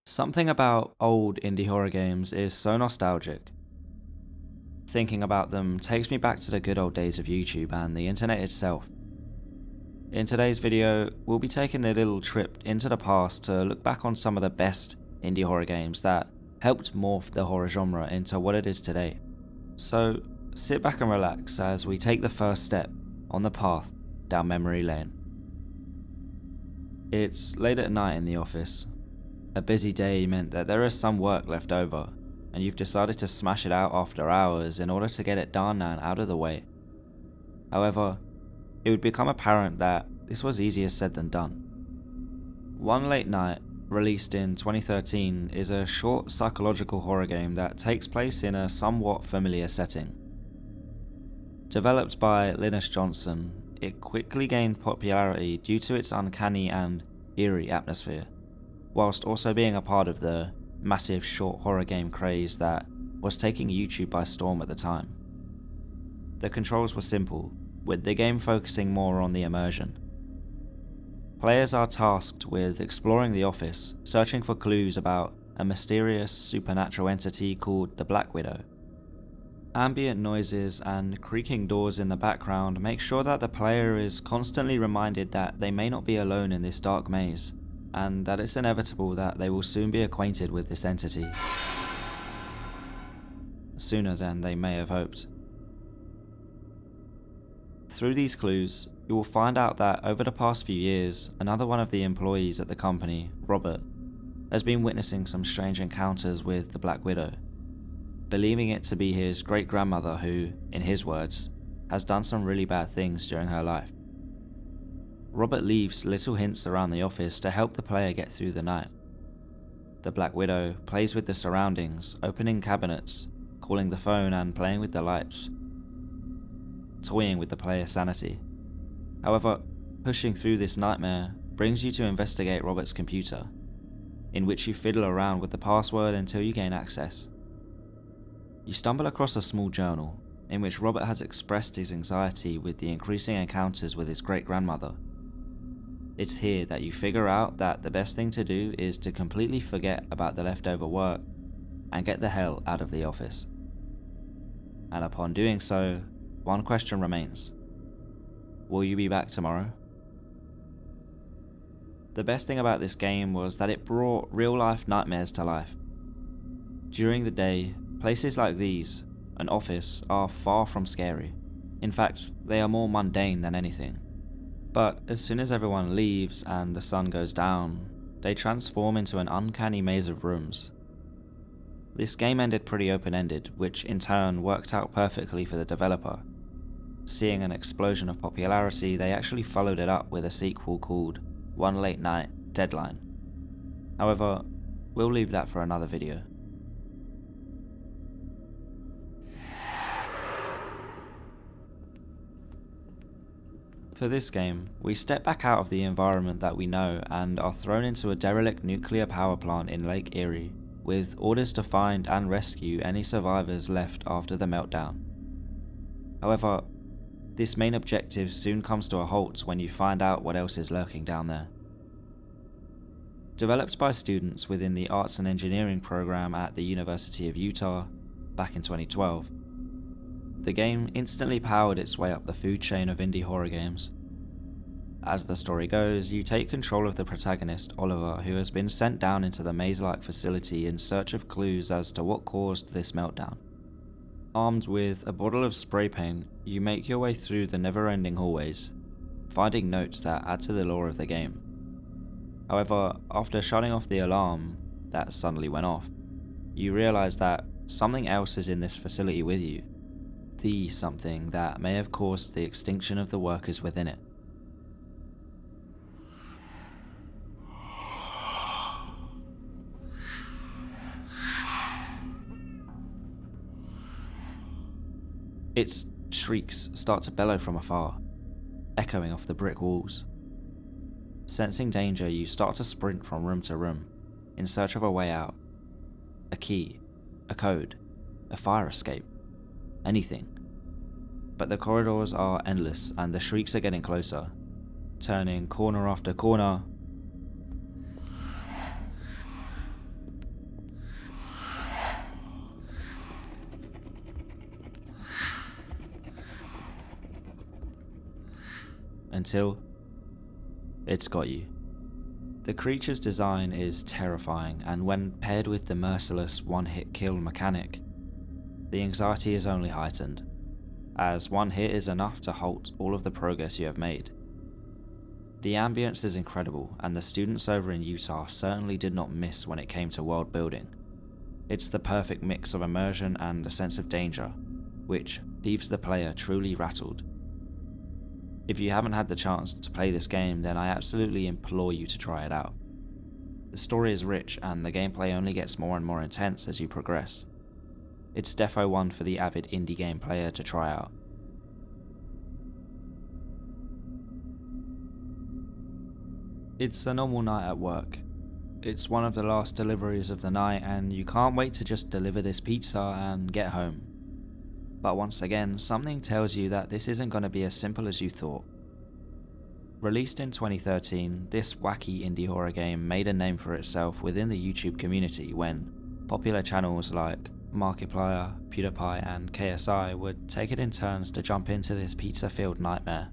Something about old indie horror games is so nostalgic. Thinking about them takes me back to the good old days of YouTube and the internet itself. In today's video, we'll be taking a little trip into the past to look back on some of the best indie horror games that helped morph the horror genre into what it is today. So sit back and relax as we take the first step on the path down memory lane. It's late at night in the office. A busy day meant that there is some work left over, and you've decided to smash it out after hours in order to get it done and out of the way. However, it would become apparent that this was easier said than done. One Late Night, released in 2013, is a short psychological horror game that takes place in a somewhat familiar setting. Developed by Linus Johnson, it quickly gained popularity due to its uncanny and eerie atmosphere, whilst also being a part of the massive short horror game craze that was taking YouTube by storm at the time. The controls were simple, with the game focusing more on the immersion. Players are tasked with exploring the office, searching for clues about a mysterious supernatural entity called the Black Widow. Ambient noises and creaking doors in the background make sure that the player is constantly reminded that they may not be alone in this dark maze, and that it's inevitable that they will soon be acquainted with this entity. Sooner than they may have hoped. Through these clues, you will find out that over the past few years, another one of the employees at the company, Robert, has been witnessing some strange encounters with the Black Widow, believing it to be his great-grandmother who, in his words, has done some really bad things during her life. Robert leaves little hints around the office to help the player get through the night. The Black Widow plays with the surroundings, opening cabinets, calling the phone and playing with the lights, toying with the player's sanity. However, pushing through this nightmare brings you to investigate Robert's computer, in which you fiddle around with the password until you gain access. You stumble across a small journal, in which Robert has expressed his anxiety with the increasing encounters with his great-grandmother. It's here that you figure out that the best thing to do is to completely forget about the leftover work and get the hell out of the office. And upon doing so, one question remains. Will you be back tomorrow? The best thing about this game was that it brought real-life nightmares to life. During the day, places like these, an office, are far from scary. In fact, they are more mundane than anything. But as soon as everyone leaves and the sun goes down, they transform into an uncanny maze of rooms. This game ended pretty open-ended, which in turn worked out perfectly for the developer. Seeing an explosion of popularity, they actually followed it up with a sequel called One Late Night, Deadline. However, we'll leave that for another video. For this game, we step back out of the environment that we know and are thrown into a derelict nuclear power plant in Lake Erie, with orders to find and rescue any survivors left after the meltdown. However, this main objective soon comes to a halt when you find out what else is lurking down there. Developed by students within the Arts and Engineering program at the University of Utah back in 2012, the game instantly powered its way up the food chain of indie horror games. As the story goes, you take control of the protagonist, Oliver, who has been sent down into the maze-like facility in search of clues as to what caused this meltdown. Armed with a bottle of spray paint, you make your way through the never-ending hallways, finding notes that add to the lore of the game. However, after shutting off the alarm that suddenly went off, you realize that something else is in this facility with you. The something that may have caused the extinction of the workers within it. Its shrieks start to bellow from afar, echoing off the brick walls. Sensing danger, you start to sprint from room to room, in search of a way out. A key, a code, a fire escape, anything. But the corridors are endless and the shrieks are getting closer, turning corner after corner until it's got you. The creature's design is terrifying, and when paired with the merciless one-hit kill mechanic, the anxiety is only heightened, as one hit is enough to halt all of the progress you have made. The ambience is incredible, and the students over in Utah certainly did not miss when it came to world building. It's the perfect mix of immersion and a sense of danger, which leaves the player truly rattled. If you haven't had the chance to play this game, then I absolutely implore you to try it out. The story is rich, and the gameplay only gets more and more intense as you progress. It's defo one for the avid indie game player to try out. It's a normal night at work. It's one of the last deliveries of the night, and you can't wait to just deliver this pizza and get home. But once again, something tells you that this isn't going to be as simple as you thought. Released in 2013, this wacky indie horror game made a name for itself within the YouTube community when popular channels like Markiplier, PewDiePie and KSI would take it in turns to jump into this pizza-filled nightmare.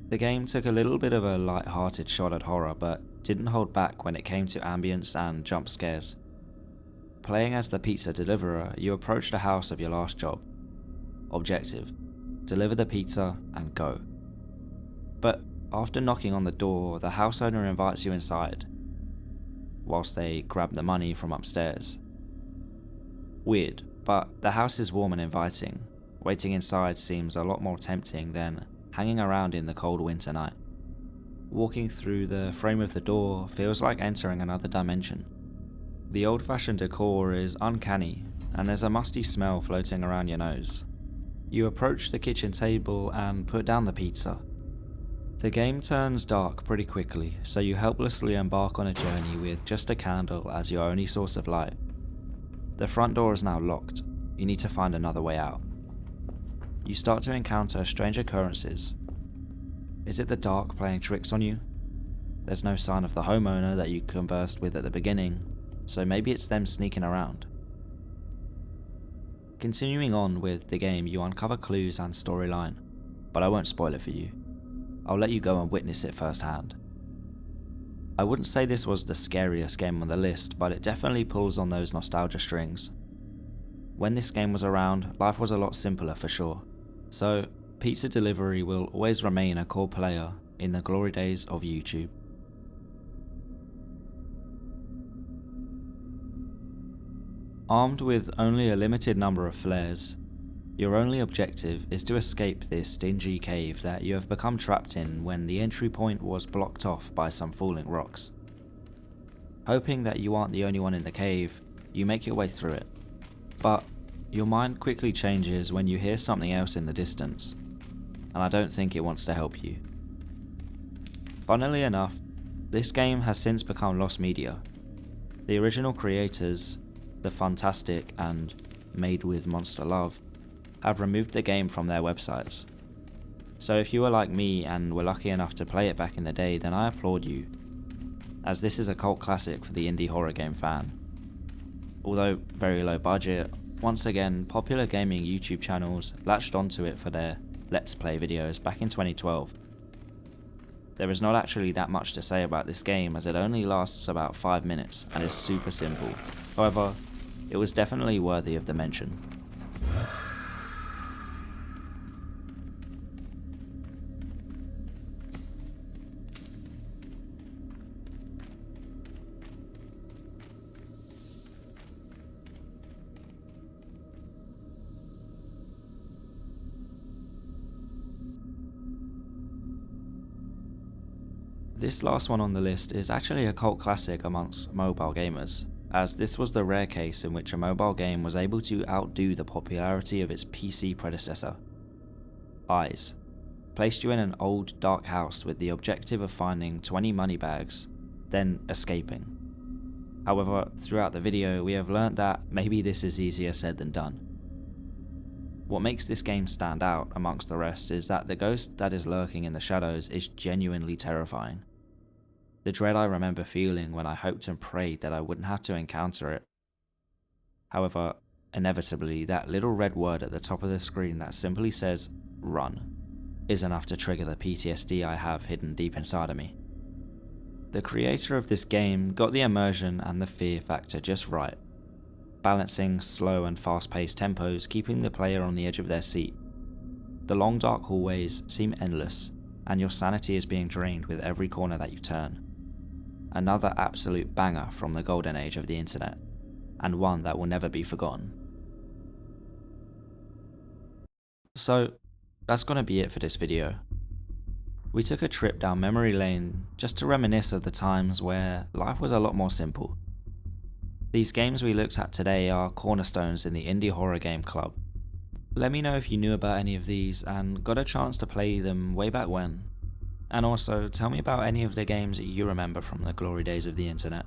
The game took a little bit of a light-hearted shot at horror, but didn't hold back when it came to ambience and jump scares. Playing as the pizza deliverer, you approach the house of your last job. Objective: deliver the pizza and go. But after knocking on the door, the house owner invites you inside, whilst they grab the money from upstairs. Weird, but the house is warm and inviting. Waiting inside seems a lot more tempting than hanging around in the cold winter night. Walking through the frame of the door feels like entering another dimension. The old-fashioned decor is uncanny, and there's a musty smell floating around your nose. You approach the kitchen table and put down the pizza. The game turns dark pretty quickly, so you helplessly embark on a journey with just a candle as your only source of light. The front door is now locked. You need to find another way out. You start to encounter strange occurrences. Is it the dark playing tricks on you? There's no sign of the homeowner that you conversed with at the beginning, so maybe it's them sneaking around. Continuing on with the game, you uncover clues and storyline, but I won't spoil it for you. I'll let you go and witness it firsthand. I wouldn't say this was the scariest game on the list, but it definitely pulls on those nostalgia strings. When this game was around, life was a lot simpler for sure, so pizza delivery will always remain a core player in the glory days of YouTube. Armed with only a limited number of flares, your only objective is to escape this dingy cave that you have become trapped in when the entry point was blocked off by some falling rocks. Hoping that you aren't the only one in the cave, you make your way through it, but your mind quickly changes when you hear something else in the distance, and I don't think it wants to help you. Funnily enough, this game has since become lost media. The original creators, The Fantastic and Made with Monster Love, have removed the game from their websites. So if you were like me and were lucky enough to play it back in the day, then I applaud you, as this is a cult classic for the indie horror game fan. Although very low budget, once again popular gaming YouTube channels latched onto it for their Let's Play videos back in 2012. There is not actually that much to say about this game, as it only lasts about 5 minutes and is super simple. However, it was definitely worthy of the mention. This last one on the list is actually a cult classic amongst mobile gamers, as this was the rare case in which a mobile game was able to outdo the popularity of its PC predecessor. Eyes placed you in an old dark house with the objective of finding 20 money bags, then escaping. However, throughout the video we have learnt that maybe this is easier said than done. What makes this game stand out amongst the rest is that the ghost that is lurking in the shadows is genuinely terrifying. The dread I remember feeling when I hoped and prayed that I wouldn't have to encounter it. However, inevitably, that little red word at the top of the screen that simply says, "Run," is enough to trigger the PTSD I have hidden deep inside of me. The creator of this game got the immersion and the fear factor just right, balancing slow and fast-paced tempos, keeping the player on the edge of their seat. The long dark hallways seem endless, and your sanity is being drained with every corner that you turn. Another absolute banger from the golden age of the internet, and one that will never be forgotten. So, that's gonna be it for this video. We took a trip down memory lane just to reminisce of the times where life was a lot more simple. These games we looked at today are cornerstones in the indie horror game club. Let me know if you knew about any of these and got a chance to play them way back when. And also, tell me about any of the games that you remember from the glory days of the internet,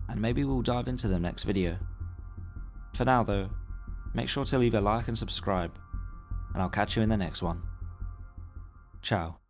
and maybe we'll dive into them next video. For now though, make sure to leave a like and subscribe, and I'll catch you in the next one. Ciao.